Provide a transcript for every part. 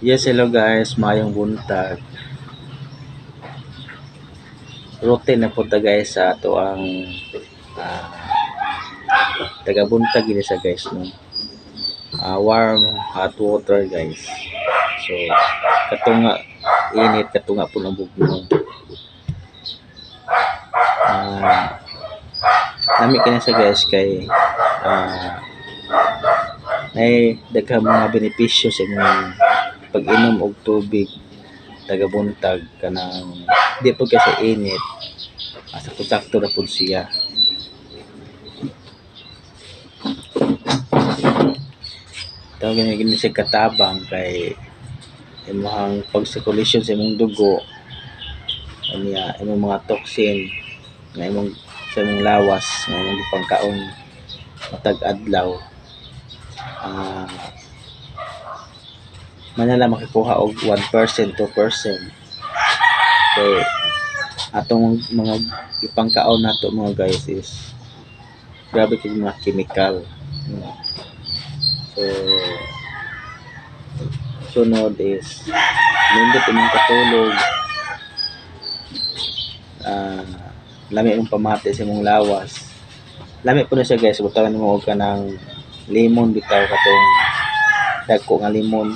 Yes, hello guys, mayong buntag. Routine na po ta guys sa ato ang ah, taga-buntag gini sa guys no. Warm hot water guys. So katunga init katunga po ng bugno. Ah, Nami kani sa guys kay ah, may daghang mga benepisyo sa imong pag-inom og tubig taga-buntag kanang di po kasi init. Sakto-sakto na po siya. Tawag gini siya katabang kay imong pag-circulation sa imong dugo unya imong mga toxin nga imong sa imong lawas nga imong gipangkaon matag adlaw manala makikuha og 1% 2% kay atong mga ipangkaon nato mga guys is grabe kay mga chemical. So sunod is nindot imong katulog, ah, lami mong pamati sa imong lawas. Lami po na siya guys, butangan mo og kanang lemon bitaw katong dagko nga lemon.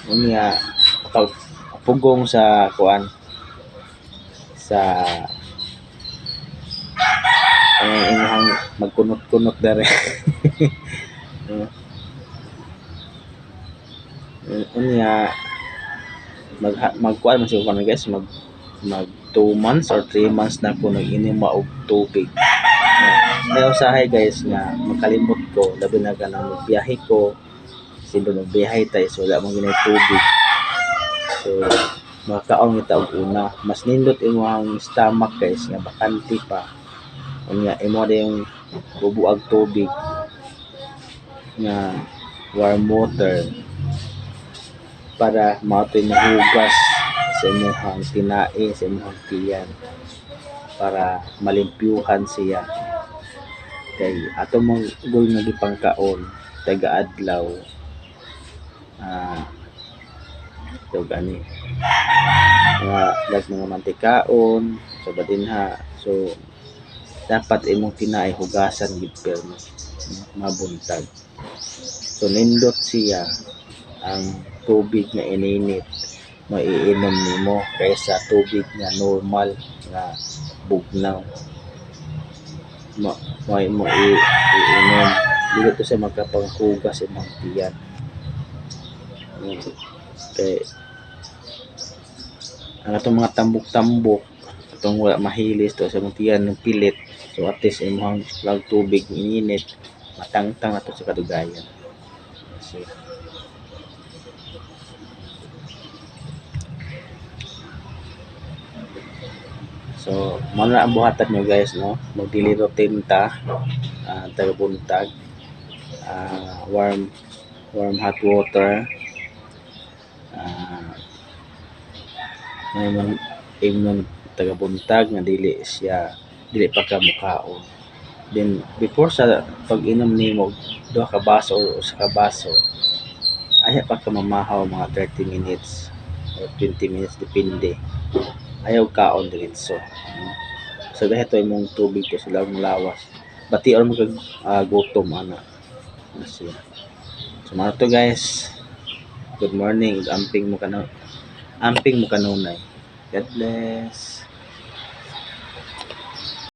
Unya pag pugong sa kuan sa imong magkunot-kunot dere. Unya magkuan man siguro kami guys mag 2 months or 3 months na ko nag-inom og tubig. May usahay guys nga makalimot ko labi na kanang magbiyahe ko simple magbiyahe tayo so wala mo ginay tubig. So makaon kita og una mas nindot imong stomach guys nga bakante pa unya imo yung bubuag tubig nga warm water para matoy mahugas sa imong tinae sa imong tiyan para malimpyuhan siya kay ato mong gul nga gipangkaon taga adlaw so gani mga mantikaon so badinha so dapat imong tinae hugasan gid pero mabuntag so nindot siya ang tubig na ininit maiinom nimo kaysa tubig nga normal nga bugnaw mo iinom dili to sa magkapanghugas sa imong tiyan kay ang atong mga tambok-tambok atong wala mahilis to sa imong tiyan ng pilit so at least imong lag tubig ininit matangtang ato sa kadugayan so, so mao na ang buhatan nyo guys no mag-daily routine ta taga-buntag warm hot water may imong taga-buntag nga dili pa ka mukaon then before sa pag-inom nimo duha ka baso or usa ka baso aya pa ka mamahaw mga 30 minutes or 20 minutes depende ayaw kaon diretso so dahil to imong tubig to sila mong lawas bati or mag gutom ana siya so mga to guys good morning amping mo kanunay God bless.